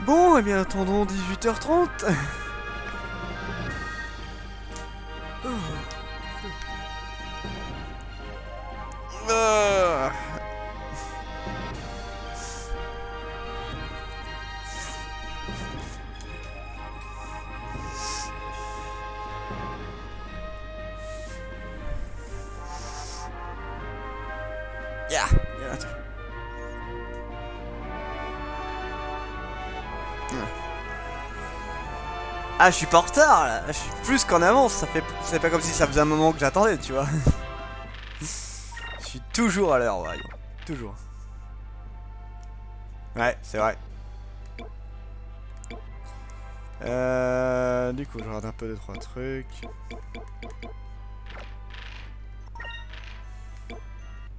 Bon, eh bien attendons 18h30. Yeah. Ah, je suis pas en retard là, je suis plus qu'en avance, c'est pas comme si ça faisait un moment que j'attendais, tu vois. Je suis toujours à l'heure, voyons. Toujours. Ouais, c'est vrai. Du coup, je regarde un peu 2-3 trucs.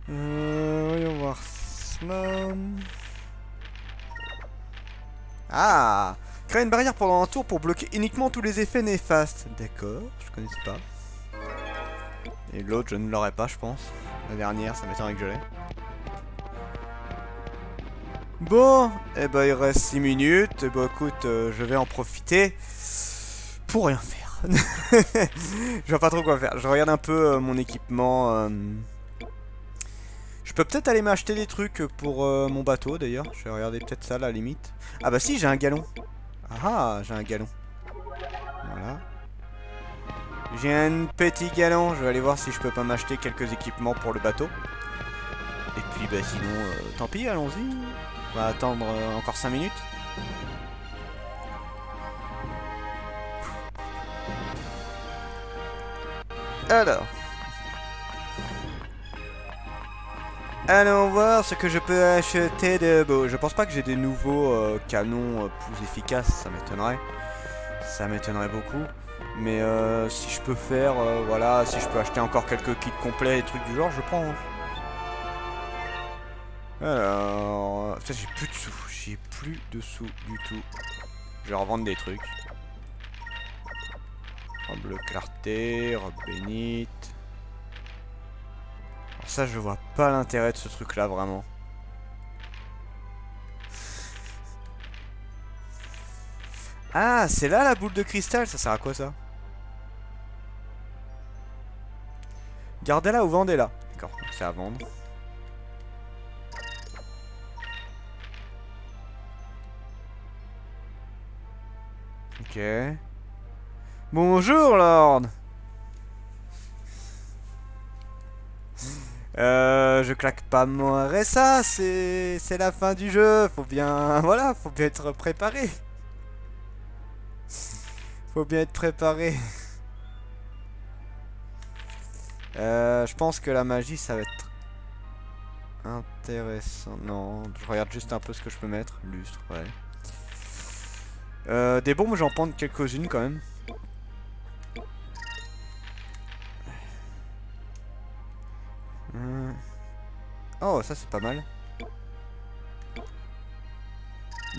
Voyons voir cela. Ah! Créer une barrière pendant un tour pour bloquer uniquement tous les effets néfastes. D'accord, je connaissais pas. Et l'autre, je ne l'aurais pas, je pense. La dernière, ça m'étonnerait que je l'ai. Bon, eh ben il reste 6 minutes. Et bah écoute, je vais en profiter pour rien faire. Je vois pas trop quoi faire. Je regarde un peu mon équipement. Je peux peut-être aller m'acheter des trucs pour mon bateau d'ailleurs. Je vais regarder peut-être ça à la limite. Ah bah si, j'ai un galon. Ah, j'ai un galon. Voilà. J'ai un petit galon. Je vais aller voir si je peux pas m'acheter quelques équipements pour le bateau. Et puis bah sinon, tant pis, allons-y. On va attendre encore 5 minutes. Alors. Allons voir ce que je peux acheter de beau. Je pense pas que j'ai des nouveaux canons plus efficaces, ça m'étonnerait. Ça m'étonnerait beaucoup. Mais si je peux faire, voilà, si je peux acheter encore quelques kits complets et trucs du genre, je prends. Hein. Alors, putain, j'ai plus de sous. J'ai plus de sous du tout. Je vais revendre des trucs. Robe bleu clarté, robe bénite. Alors ça, je vois pas l'intérêt de ce truc-là, vraiment. Ah, c'est là la boule de cristal, ça sert à quoi ça? Gardez-la ou vendez-la. D'accord, c'est à vendre. Ok. Bonjour, Lord. Je claque pas mon RSA, c'est la fin du jeu. Faut bien, voilà, faut bien être préparé. Faut bien être préparé. Je pense que la magie, ça va être intéressant. Non, je regarde juste un peu ce que je peux mettre. Lustre, ouais. Des bombes, j'en prends quelques-unes quand même. Oh, ça c'est pas mal.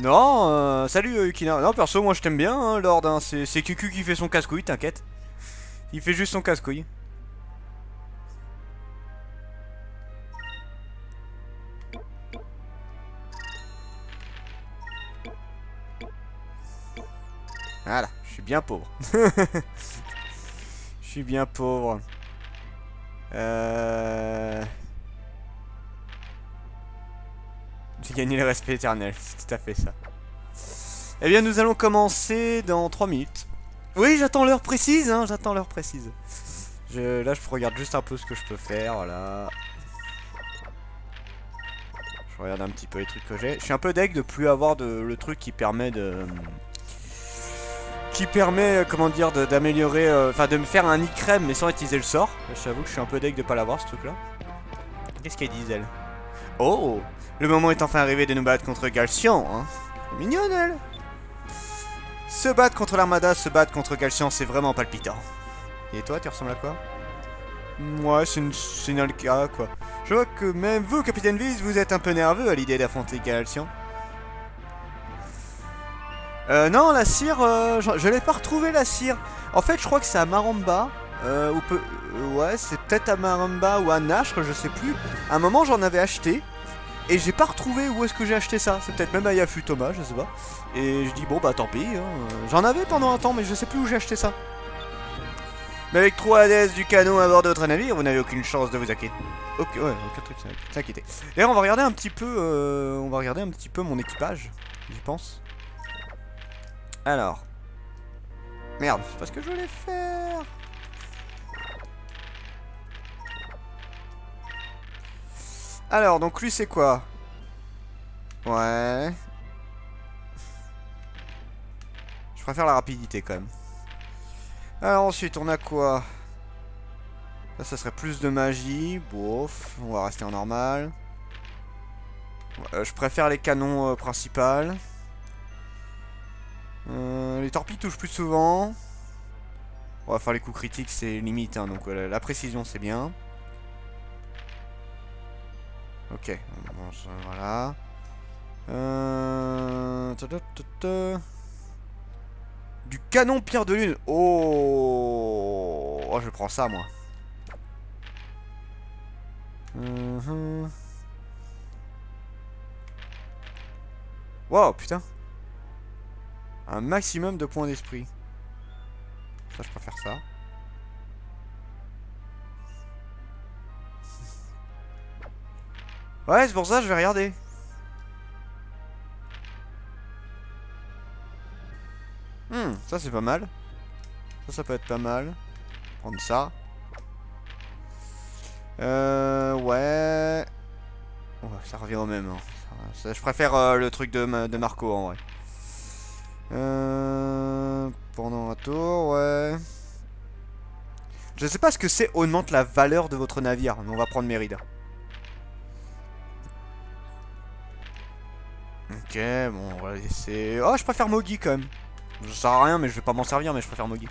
Non, salut Yukina. Non, perso, moi je t'aime bien, hein, Lord. Hein. C'est Cucu qui fait son casse-couille, t'inquiète. Il fait juste son casse-couille. Voilà, je suis bien pauvre. Je suis bien pauvre. J'ai gagné le respect éternel, c'est tout à fait ça. Eh bien, nous allons commencer dans 3 minutes. Oui, j'attends l'heure précise, hein, j'attends l'heure précise. Là, je regarde juste un peu ce que je peux faire, voilà. Je regarde un petit peu les trucs que j'ai. Je suis un peu deg de plus avoir le truc qui permet de... comment dire, d'améliorer... Enfin, de me faire un e-crème, mais sans utiliser le sort. J'avoue que je suis un peu deg de pas l'avoir, ce truc-là. Qu'est-ce qu'elle dit, elle? Oh, le moment est enfin arrivé de nous battre contre Galcian, hein. Mignonne, elle. Se battre contre l'armada, se battre contre Galcian, c'est vraiment palpitant. Et toi, tu ressembles à quoi? Ouais, c'est une alka, quoi. Je vois que même vous, Capitaine Viz, vous êtes un peu nerveux à l'idée d'affronter Galcian. Non, la cire, je l'ai pas retrouvé la cire. En fait, je crois que c'est à Maramba. Ouais, c'est peut-être à Maramba ou à Nashre, je sais plus. À un moment, j'en avais acheté. Et j'ai pas retrouvé où est-ce que j'ai acheté ça. C'est peut-être même à Yafu Thomas, je sais pas. Et je dis, bon, bah tant pis. Hein. J'en avais pendant un temps, mais je sais plus où j'ai acheté ça. Mais avec 3 ADS du canon à bord de votre navire, vous n'avez aucune chance de vous inquiéter. Ok, ouais, aucun truc s'inquiéter. D'ailleurs, on va regarder un petit peu, mon équipage, j'y pense. Alors. Merde, c'est pas ce que je voulais faire. Alors, donc lui c'est quoi? Ouais. Je préfère la rapidité quand même. Alors ensuite, on a quoi? Ça serait plus de magie. Bof, on va rester en normal. Je préfère les canons principaux. Les torpilles touchent plus souvent. On va faire les coups critiques, c'est limite, hein, donc la précision c'est bien. Ok, bon, ça, voilà. Du canon pierre de lune. Oh, je prends ça moi. Wow, putain. Un maximum de points d'esprit. Ça, je préfère ça. Ouais, c'est pour ça que je vais regarder. Ça c'est pas mal. Ça peut être pas mal. Prendre ça. Ouais. Ça revient au même. Hein. Je préfère le truc de Marco en vrai. Pendant un tour, ouais. Je sais pas ce que c'est augmente la valeur de votre navire, mais on va prendre Mérida. Ok, bon, on va laisser... Oh, je préfère Mogi quand même. Ça sert à rien, mais je vais pas m'en servir, mais je préfère Mogi.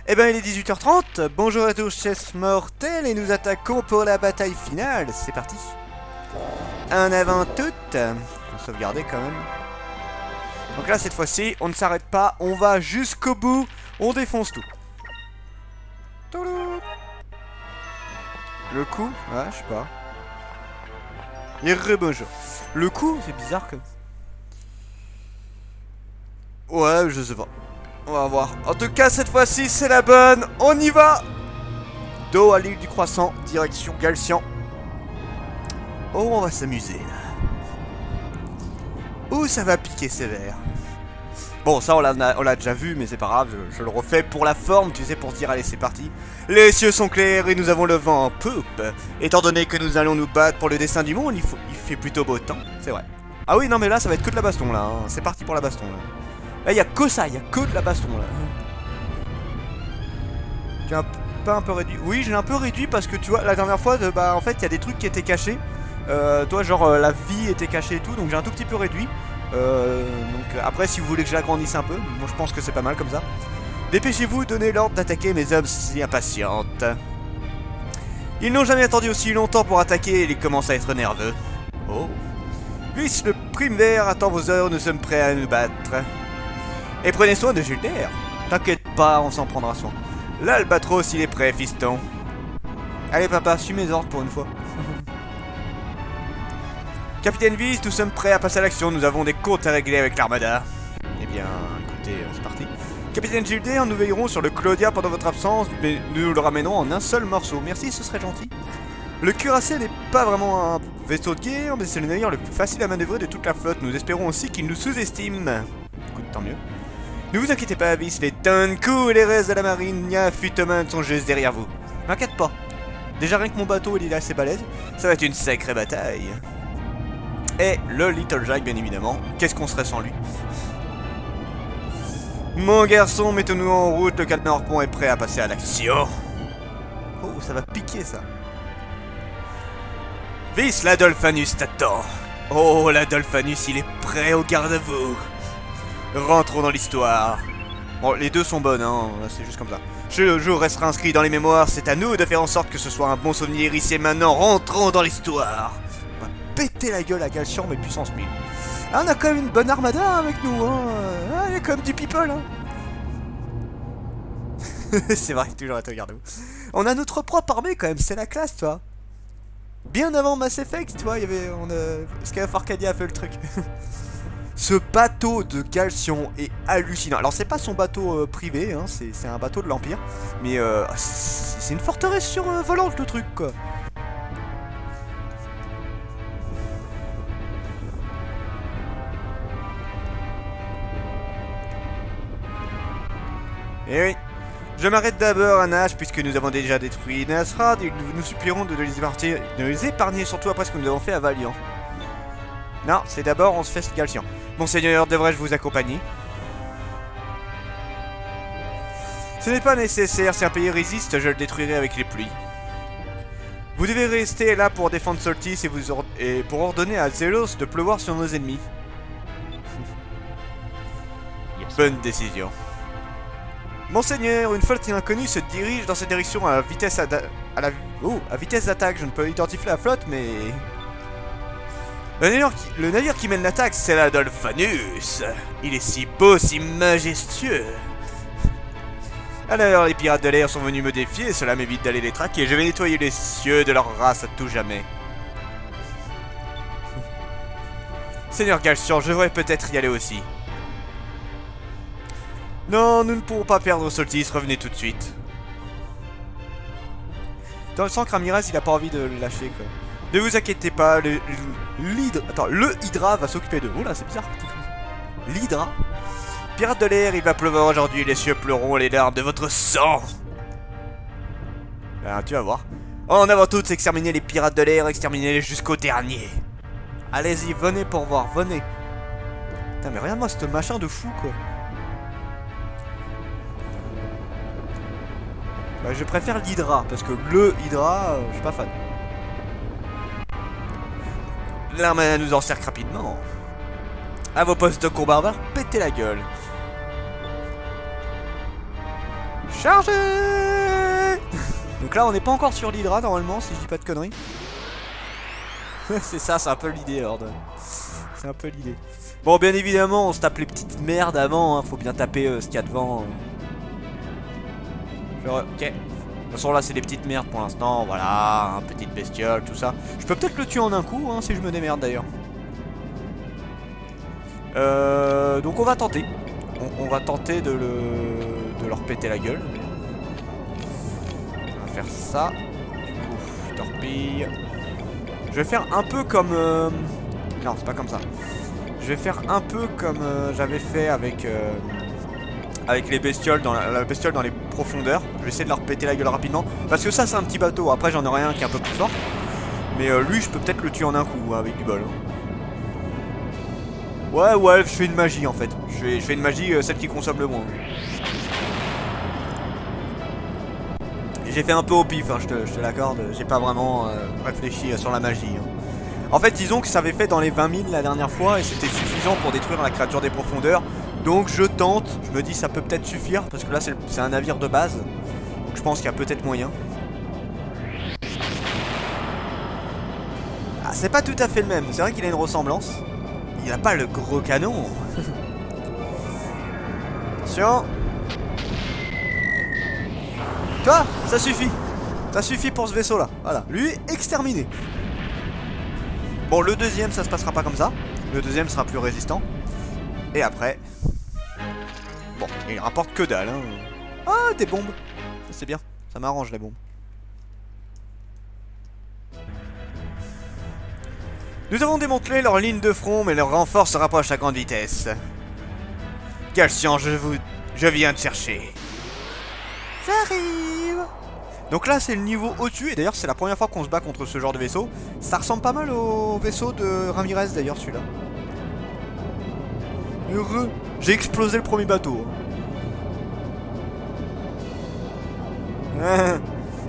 Eh ben, il est 18h30. Bonjour à tous, chers mortels, et nous attaquons pour la bataille finale. C'est parti. En avant toute. Je vais sauvegarder quand même. Donc là, cette fois-ci, on ne s'arrête pas. On va jusqu'au bout. On défonce tout. Le coup, ouais, je sais pas. Bonjour. Le coup, c'est bizarre comme. Ouais, je sais pas. On va voir. En tout cas, cette fois-ci, c'est la bonne. On y va. Dos à l'île du Croissant, direction Galcian. Oh, on va s'amuser là. Ouh, ça va piquer sévère. Bon, ça, on l'a déjà vu, mais c'est pas grave. Je le refais pour la forme, tu sais, pour se dire, allez, c'est parti. Les cieux sont clairs et nous avons le vent en poupe. Étant donné que nous allons nous battre pour le destin du monde, il fait plutôt beau temps. C'est vrai. Ah oui, non, mais là, ça va être que de la baston, là. Hein. C'est parti pour la baston, là. Là, il y a que ça, il y a que de la baston, là. Tu as pas un peu réduit? Oui, j'ai un peu réduit parce que, tu vois, la dernière fois, bah, en fait, il y a des trucs qui étaient cachés. Toi, genre, la vie était cachée et tout, donc j'ai un tout petit peu réduit. Donc après, si vous voulez que je l'agrandisse un peu, moi je pense que c'est pas mal comme ça. Dépêchez-vous, donnez l'ordre d'attaquer mes hommes si impatientes. Ils n'ont jamais attendu aussi longtemps pour attaquer et ils commencent à être nerveux. Oh. Vice le prime vert attend vos heures, nous sommes prêts à nous battre. Et prenez soin de Gilder. T'inquiète pas, on s'en prendra soin. L'Albatros, il est prêt, fiston. Allez papa, suis mes ordres pour une fois. Capitaine Viz, nous sommes prêts à passer à l'action, nous avons des comptes à régler avec l'Armada. Eh bien, écoutez, c'est parti. Capitaine Gilder, nous veillerons sur le Claudia pendant votre absence, mais nous le ramènerons en un seul morceau. Merci, ce serait gentil. Le cuirassé n'est pas vraiment un vaisseau de guerre, mais c'est le navire le plus facile à manœuvrer de toute la flotte. Nous espérons aussi qu'il nous sous-estime. Écoute, tant mieux. Ne vous inquiétez pas, Viz, les Tunku et les restes de la marine Futoman sont juste derrière vous. M'inquiète pas. Déjà rien que mon bateau il est assez balèze, ça va être une sacrée bataille. Et le Little Jack, bien évidemment. Qu'est-ce qu'on serait sans lui? Mon garçon, mettons-nous en route. Le capitaine Harpon est prêt à passer à l'action. Oh, ça va piquer, ça. Vice, l'Adolphanus t'attend. Oh, l'Adolphanus, il est prêt au garde-à-vous. Rentrons dans l'histoire. Bon, les deux sont bonnes, hein. C'est juste comme ça. Ce jour restera inscrit dans les mémoires, c'est à nous de faire en sorte que ce soit un bon souvenir ici et maintenant, rentrons dans l'histoire. On va péter la gueule à Galchian, mais puissance 1000. Ah, on a quand même une bonne armada avec nous, hein. Ah, il y a quand même du people, hein. C'est vrai, toujours à te regarder. On a notre propre armée quand même, c'est la classe, toi. Bien avant Mass Effect, tu vois, il y avait... Skyf Arcadia a fait le truc. Ce bateau de Galchian est hallucinant. Alors c'est pas son bateau privé, hein, c'est un bateau de l'Empire. Mais c'est une forteresse survolante le truc, quoi. Eh oui. Je m'arrête d'abord à Nash puisque nous avons déjà détruit Nasrad et nous supplierons de les épargner, surtout après ce que nous avons fait à Valiant. Non, c'est d'abord on se fait Galchian. Monseigneur, devrais-je vous accompagner? Ce n'est pas nécessaire, si un pays résiste, je le détruirai avec les pluies. Vous devez rester là pour défendre Soltis et pour ordonner à Zelos de pleuvoir sur nos ennemis. Bonne décision. Monseigneur, une flotte inconnue se dirige dans cette direction à vitesse d'attaque. Je ne peux identifier la flotte, mais... Le navire qui mène l'attaque, c'est l'Adolphanus. Il est si beau, si majestueux. Alors, les pirates de l'air sont venus me défier, cela m'évite d'aller les traquer. Je vais nettoyer les cieux de leur race à tout jamais. Seigneur Galchian, je devrais peut-être y aller aussi. Non, nous ne pourrons pas perdre Soltis, revenez tout de suite. Dans le sang, Ramirez, il a pas envie de le lâcher, quoi. Ne vous inquiétez pas, le Hydra va s'occuper d'eux. Oh là, c'est bizarre. L'Hydra. Pirate de l'air, il va pleuvoir aujourd'hui, les cieux pleureront les larmes de votre sang. Ben, tu vas voir. En avant toutes, exterminer les pirates de l'air, exterminer-les jusqu'au dernier. Allez-y, venez pour voir, venez. Putain, mais regarde-moi ce machin de fou, quoi. Bah, je préfère l'Hydra, parce que le Hydra, je suis pas fan. L'armée nous encercle rapidement. À vos postes de combat, va péter la gueule. Chargez. Donc là, on n'est pas encore sur l'Hydra, normalement, si je dis pas de conneries. C'est ça, c'est un peu l'idée, Horde. C'est un peu l'idée. Bon, bien évidemment, on se tape les petites merdes avant, hein. Faut bien taper ce qu'il y a devant. Genre, ok. De toute façon, là, c'est des petites merdes pour l'instant. Voilà, un petite bestiole, tout ça. Je peux peut-être le tuer en un coup, hein, si je me démerde d'ailleurs. Donc, on va tenter. On va tenter de leur péter la gueule. On va faire ça. Du coup, torpille. Je vais faire un peu comme... Non, c'est pas comme ça. Je vais faire un peu comme j'avais fait avec les bestioles dans la bestiole dans les profondeurs. Je vais essayer de leur péter la gueule rapidement. Parce que ça, c'est un petit bateau. Après, j'en aurai un qui est un peu plus fort. Mais lui, je peux peut-être le tuer en un coup, hein, avec du bol. Ouais, je fais une magie en fait. Je fais une magie, celle qui consomme le moins. J'ai fait un peu au pif, hein, je te l'accorde. J'ai pas vraiment réfléchi sur la magie. Hein. En fait, disons que ça avait fait dans les 20 000 la dernière fois et c'était suffisant pour détruire la créature des profondeurs. Donc je tente, je me dis ça peut peut-être suffire parce que là c'est un navire de base. Donc je pense qu'il y a peut-être moyen. Ah, c'est pas tout à fait le même, c'est vrai qu'il a une ressemblance. Il a pas le gros canon. Attention. Toi, ça suffit. Ça suffit pour ce vaisseau là. Voilà, lui exterminé. Bon, le deuxième ça se passera pas comme ça. Le deuxième sera plus résistant. Et après... Bon, il rapporte que dalle, hein. Ah, des bombes. Ça c'est bien, ça m'arrange les bombes. Nous avons démantelé leur ligne de front, mais leur renfort se rapproche à grande vitesse. Galchian, je viens te chercher. J'arrive. Donc là, c'est le niveau au-dessus, et d'ailleurs, c'est la première fois qu'on se bat contre ce genre de vaisseau. Ça ressemble pas mal au vaisseau de Ramirez, d'ailleurs, celui-là. Heureux. J'ai explosé le premier bateau.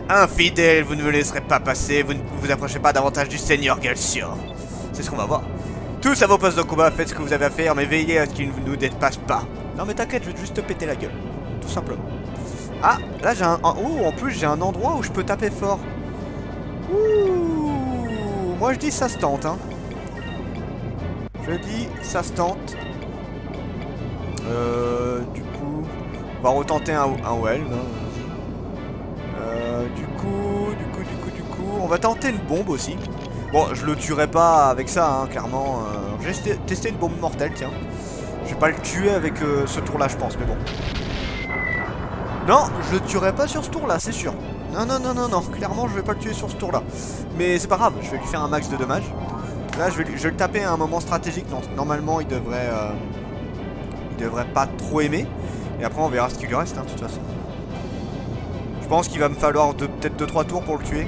Infidèle, vous ne me laisserez pas passer, vous ne vous approchez pas davantage du Seigneur Galchian. C'est ce qu'on va voir. Tous à vos postes de combat, faites ce que vous avez à faire, mais veillez à ce qu'il ne nous dépasse pas. Non mais t'inquiète, je vais juste te péter la gueule. Tout simplement. Ah, là j'ai oh, en plus j'ai un endroit où je peux taper fort. Ouh, moi je dis ça se tente, hein. Je dis ça se tente. Du coup, on va retenter un well. Hein. Du coup, on va tenter une bombe aussi. Bon, je le tuerai pas avec ça, hein, clairement. J'ai testé une bombe mortelle, tiens. Je vais pas le tuer avec ce tour-là, je pense, mais bon. Non, je le tuerai pas sur ce tour-là, c'est sûr. Non, non, non, non, non, clairement, je vais pas le tuer sur ce tour-là. Mais c'est pas grave, je vais lui faire un max de dommages. Là, je vais le taper à un moment stratégique, donc normalement, il devrait pas trop aimer. Et après, on verra ce qu'il lui reste, hein, de toute façon. Je pense qu'il va me falloir peut-être 2-3 tours pour le tuer.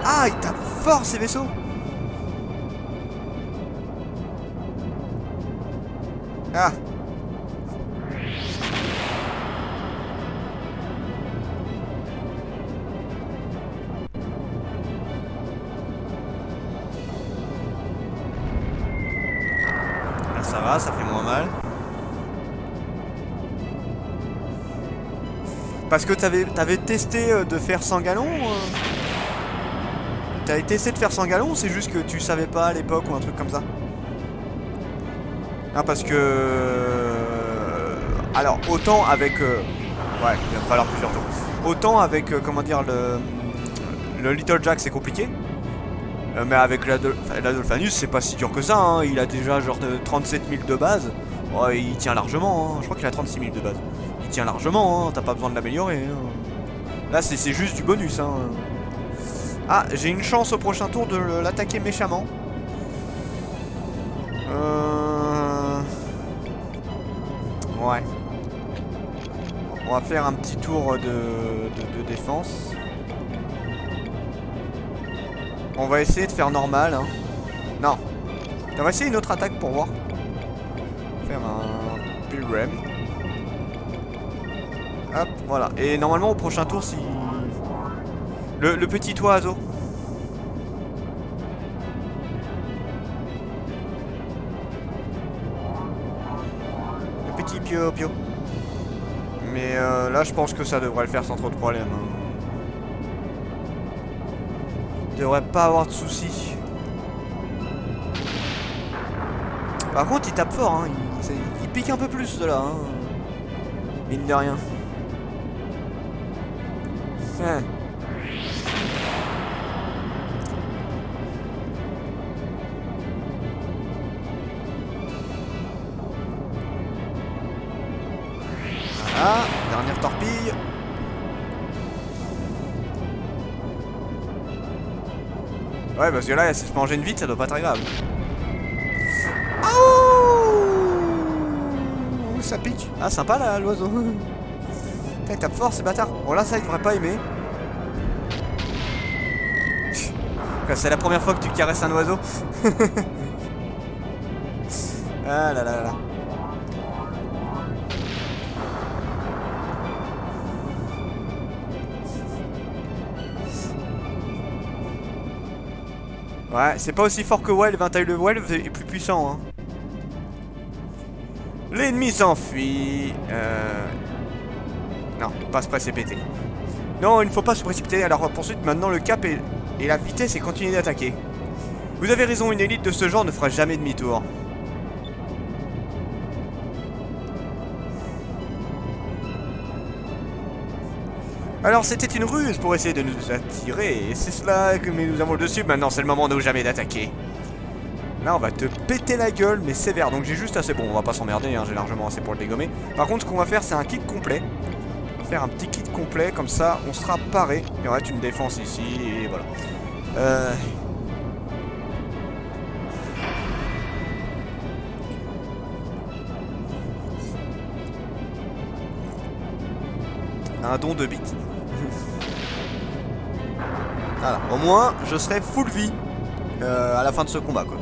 Ah, il tape fort ces vaisseaux. Ah. Là, ça va, ça fait moins mal. Parce que t'avais testé de faire 100 gallons T'avais testé de faire 100 gallons ou c'est juste que tu savais pas à l'époque ou un truc comme ça? Ah, parce que... Alors, autant avec... Ouais, il va me falloir plusieurs tours. Autant avec, comment dire, le Little Jack, c'est compliqué. Mais avec l'Adolphanus, c'est pas si dur que ça. Hein. Il a déjà genre 37 000 de base. Oh, il tient largement. Hein. Je crois qu'il a 36 000 de base. Il tient largement. Hein. T'as pas besoin de l'améliorer. Hein. Là, c'est juste du bonus. Hein. Ah, j'ai une chance au prochain tour de l'attaquer méchamment. Ouais. On va faire un petit tour de défense. On va essayer de faire normal. Hein. Non. On va essayer une autre attaque pour voir. Faire un Pilgrim. Hop, voilà. Et normalement au prochain tour, si... Le petit oiseau. Le petit Pio Pio. Mais là, je pense que ça devrait le faire sans trop de problème. Hein. Devrait pas avoir de soucis. Par contre, il tape fort. Hein. Il pique un peu plus de là. Hein. Mine de rien. Hein. Voilà, dernière torpille. Ouais, parce que là, si je peux enchaîner vite, ça doit pas être grave. Oh, ça pique. Ah, sympa là, l'oiseau. Il tape fort, ces bâtards. Bon, là, ça, il devrait pas aimer. C'est la première fois que tu caresses un oiseau. Ah là là là. Ouais, c'est pas aussi fort que Welv, hein. Le Welv est plus puissant. Hein. L'ennemi s'enfuit. Non, pas se précipiter. Non, il ne faut pas se précipiter. Alors poursuite, maintenant le cap et la vitesse et continuer d'attaquer. Vous avez raison, une élite de ce genre ne fera jamais demi-tour. Alors c'était une ruse pour essayer de nous attirer, et c'est cela que nous avons le dessus. Maintenant c'est le moment de jamais d'attaquer. Là on va te péter la gueule, mais sévère, donc j'ai juste assez... Bon, on va pas s'emmerder, hein, j'ai largement assez pour le dégommer. Par contre, ce qu'on va faire, c'est un kit complet. On va faire un petit kit complet, comme ça on sera paré. Il y aura une défense ici, et voilà. Un don de bits. Voilà, au moins je serai full vie à la fin de ce combat quoi.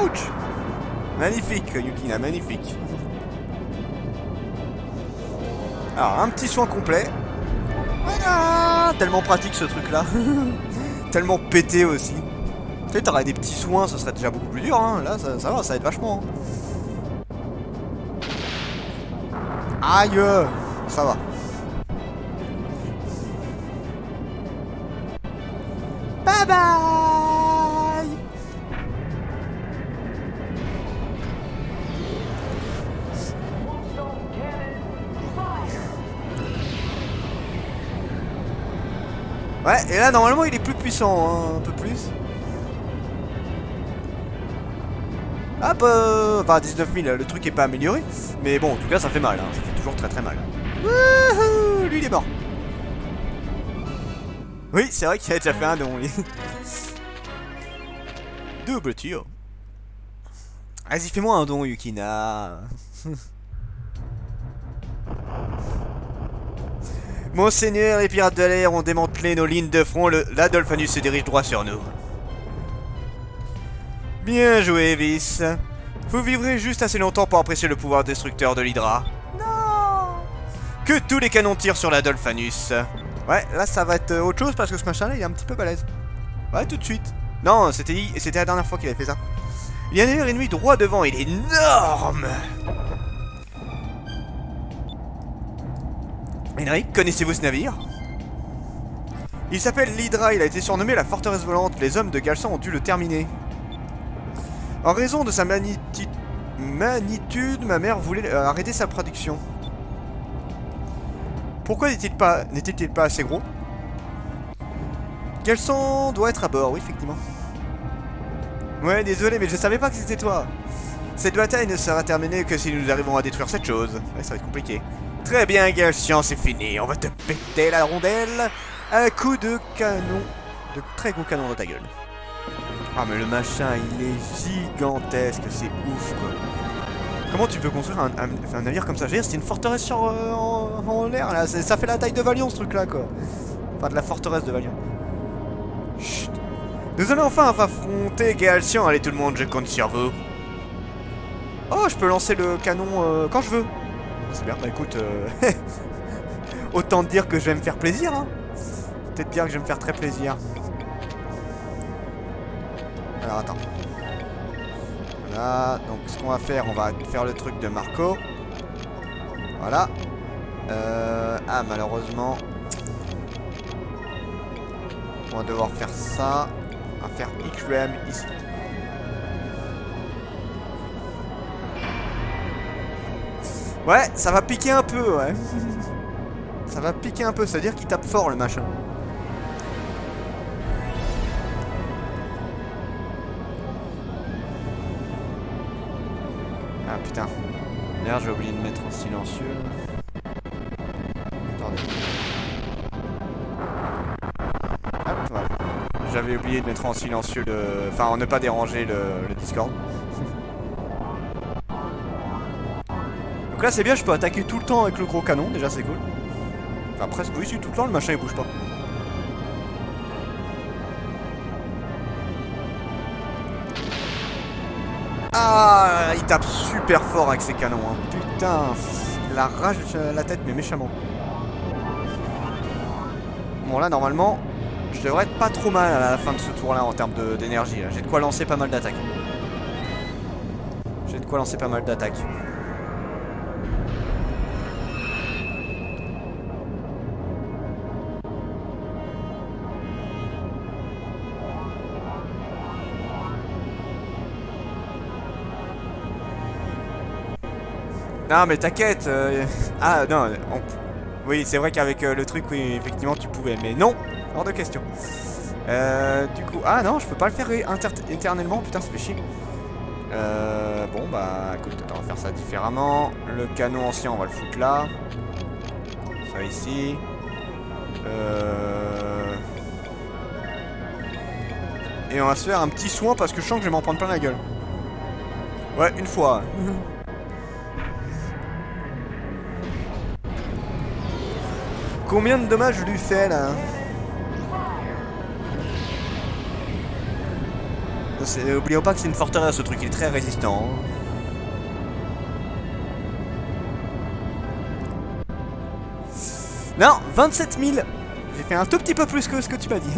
Ouch! Magnifique Yukina, magnifique. Alors un petit soin complet. Voilà. Tellement pratique ce truc là. Tellement pété aussi. Tu sais, t'aurais des petits soins, ce serait déjà beaucoup plus dur, hein. Là, ça va, ça aide vachement. Hein. Aïe! Ça va. Bye bye! Ouais, et là, normalement, il est plus puissant, hein, un peu plus. Hop, enfin 19 000, le truc est pas amélioré. Mais bon, en tout cas, ça fait mal, hein, ça fait toujours très très mal. Wouhou, lui, il est mort. Oui, c'est vrai qu'il a déjà fait un don, lui. Double tir. Vas-y, fais-moi un don, Yukina. Monseigneur, les pirates de l'air ont démantelé nos lignes de front. L'Adolphanus se dirige droit sur nous. Bien joué, Vis. Vous vivrez juste assez longtemps pour apprécier le pouvoir destructeur de l'Hydra. Non. Que tous les canons tirent sur l'Adolphanus. Ouais, là ça va être autre chose parce que ce machin-là, il est un petit peu balèze. Ouais, tout de suite. Non, c'était la dernière fois qu'il avait fait ça. Il y a un navire ennemi droit devant, il est énorme. Henrik, connaissez-vous ce navire? Il s'appelle l'Hydra, il a été surnommé la forteresse volante. Les hommes de Galsan ont dû le terminer. En raison de sa magnitude, ma mère voulait arrêter sa production. Pourquoi n'était-il pas assez gros? Galsan doit être à bord, oui, effectivement. Ouais, désolé, mais je savais pas que c'était toi. Cette bataille ne sera terminée que si nous arrivons à détruire cette chose. Ouais, ça va être compliqué. Très bien, Galsian, c'est fini. On va te péter la rondelle. Un coup de canon. De très gros canon dans ta gueule. Ah, mais le machin, il est gigantesque. C'est ouf, quoi. Comment tu peux construire un navire comme ça? Je veux dire, c'est une forteresse en l'air, là. Ça fait la taille de Valiant, ce truc-là, quoi. Enfin, de la forteresse de Valiant. Chut. Nous allons enfin affronter Galsian. Allez, tout le monde, je compte sur vous. Oh, je peux lancer le canon quand je veux. C'est bien, bah écoute, autant te dire que je vais me faire plaisir, hein. Peut-être bien que je vais me faire très plaisir. Alors attends. Voilà, donc ce qu'on va faire, on va faire le truc de Marco. Voilà. Ah, malheureusement. On va devoir faire ça. On va faire XREM ici. Ouais, ça va piquer un peu, ouais. Ça va piquer un peu, c'est-à-dire qu'il tape fort le machin. Ah putain. D'ailleurs, j'ai oublié de mettre en silencieux. Attendez. Hop, voilà. J'avais oublié de mettre en silencieux le... Enfin, en ne pas déranger le Discord. Donc là c'est bien, je peux attaquer tout le temps avec le gros canon, déjà c'est cool. Enfin presque, oui si tout le temps le machin il bouge pas. Ah, il tape super fort avec ses canons, hein. Putain, il arrache la tête mais méchamment. Bon là normalement, je devrais être pas trop mal à la fin de ce tour là en termes d'énergie. J'ai de quoi lancer pas mal d'attaques. J'ai de quoi lancer pas mal d'attaques. Non mais t'inquiète. Ah non, oui c'est vrai qu'avec le truc, oui effectivement tu pouvais, mais non, hors de question. Du coup, ah non, je peux pas le faire éternellement, putain ça fait chier. Bon bah écoute, on va faire ça différemment. Le canon ancien on va le foutre là. Ça ici. Et on va se faire un petit soin parce que je sens que je vais m'en prendre plein la gueule. Ouais, une fois. Combien de dommages je lui fais là? Oublions pas que c'est une forteresse, ce truc, il est très résistant. Non, 27 000. J'ai fait un tout petit peu plus que ce que tu m'as dit.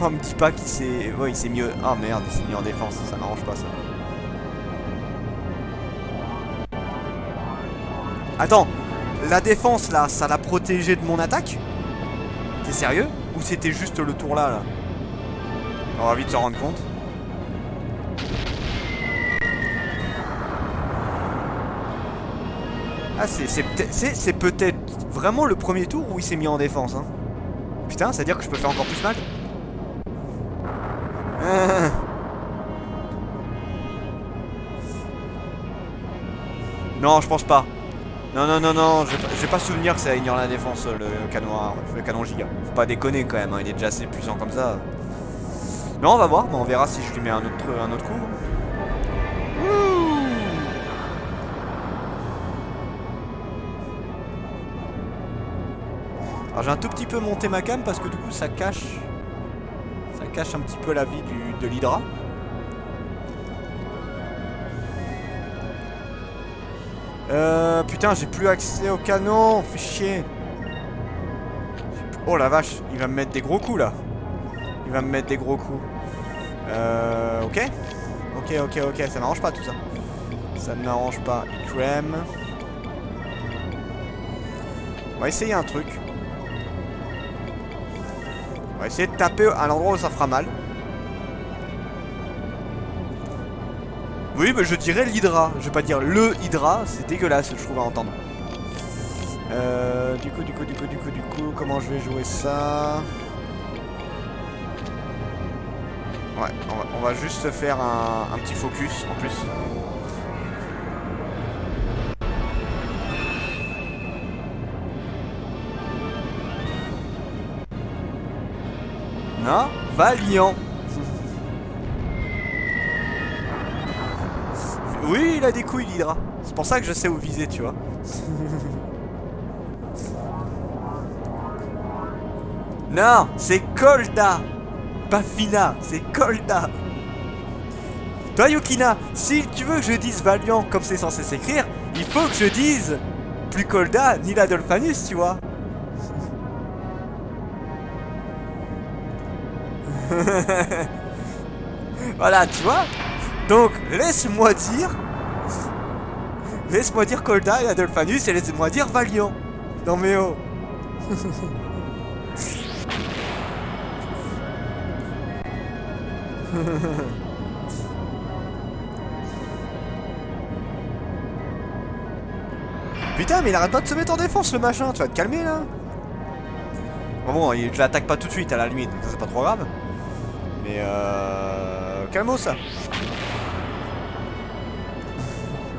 Oh, me dis pas qu'il s'est... Ouais, il s'est mis... Ah merde, il s'est mis en défense, ça m'arrange pas ça. Attends, la défense là, ça l'a protégé de mon attaque? T'es sérieux? Ou c'était juste le tour là? On va vite se rendre compte. Ah, c'est peut-être vraiment le premier tour où il s'est mis en défense, hein. Putain, c'est à dire que je peux faire encore plus mal. Non, je pense pas. Non, non, non, non, j'ai pas souvenir que ça ignore la défense, le canon giga. Faut pas déconner quand même, hein, il est déjà assez puissant comme ça. Non, on va voir, mais on verra si je lui mets un autre coup. Alors j'ai un tout petit peu monté ma cam parce que du coup ça cache un petit peu la vie de l'Hydra. Putain, j'ai plus accès au canon, fait chier. Oh la vache, il va me mettre des gros coups là. Il va me mettre des gros coups. Ok. Ok, ça m'arrange pas tout ça. Ça ne m'arrange pas. Crème. On va essayer un truc. On va essayer de taper à l'endroit où ça fera mal. Oui, mais je dirais l'Hydra. Je vais pas dire le Hydra, c'est dégueulasse, je trouve, à entendre. Du coup, comment je vais jouer ça? Ouais, on va juste faire un petit focus en plus. Non, Valiant. Oui, il a des couilles l'Hydra. C'est pour ça que je sais où viser, tu vois. Non, c'est Kolda. Pas Fina, c'est Kolda. Toi Yukina, si tu veux que je dise Valiant comme c'est censé s'écrire, il faut que je dise plus Kolda ni la Dolphanus, tu vois. Voilà, tu vois. Donc, laisse-moi dire Kolda et Adolphanus et laisse-moi dire Valiant. Non mais oh. Putain, mais il arrête pas de se mettre en défense le machin, tu vas te calmer là. Bon, je l'attaque pas tout de suite à la limite, donc ça c'est pas trop grave. Mais calme ça.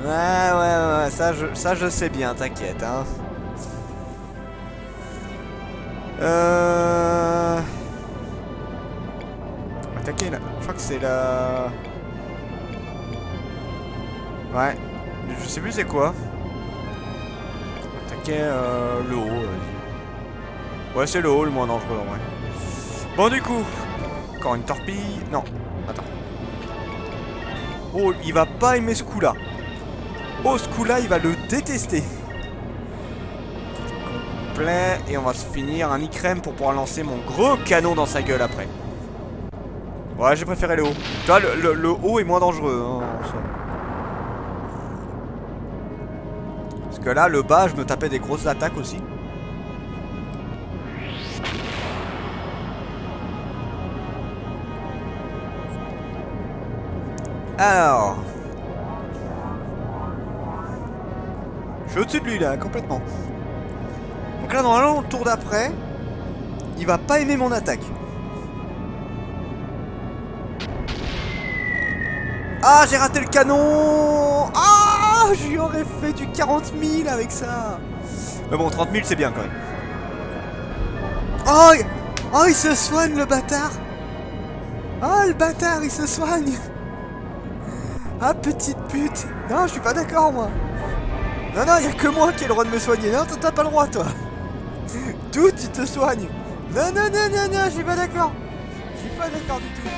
Ouais, ça je sais bien, t'inquiète, hein. Attaquer là, je crois que c'est la... Ouais, je sais plus c'est quoi. Attaquer le haut, vas-y. Ouais, c'est le haut le moins dangereux en vrai. Bon, du coup, encore une torpille. Non, attends. Oh, il va pas aimer ce coup-là. Oh, ce coup-là, il va le détester. Complet. Et on va se finir un Icrem pour pouvoir lancer mon gros canon dans sa gueule après. Ouais, j'ai préféré le haut. Tu vois, le haut est moins dangereux. Hein, parce que là, le bas, je me tapais des grosses attaques aussi. Alors... Je suis au-dessus de lui là, complètement. Donc là, normalement, le tour d'après, il va pas aimer mon attaque. Ah, j'ai raté le canon. Ah, j'y aurais fait du 40 000 avec ça. Mais bon, 30 000 c'est bien quand même. Oh, oh, il se soigne le bâtard. Oh, le bâtard, il se soigne. Ah, petite pute. Non, je suis pas d'accord moi. Non, non, il y a que moi qui ai le droit de me soigner. Non, t'as pas le droit toi. Tout, tu te soignes. Non, non, non, non, non, je suis pas d'accord. Je suis pas d'accord du tout.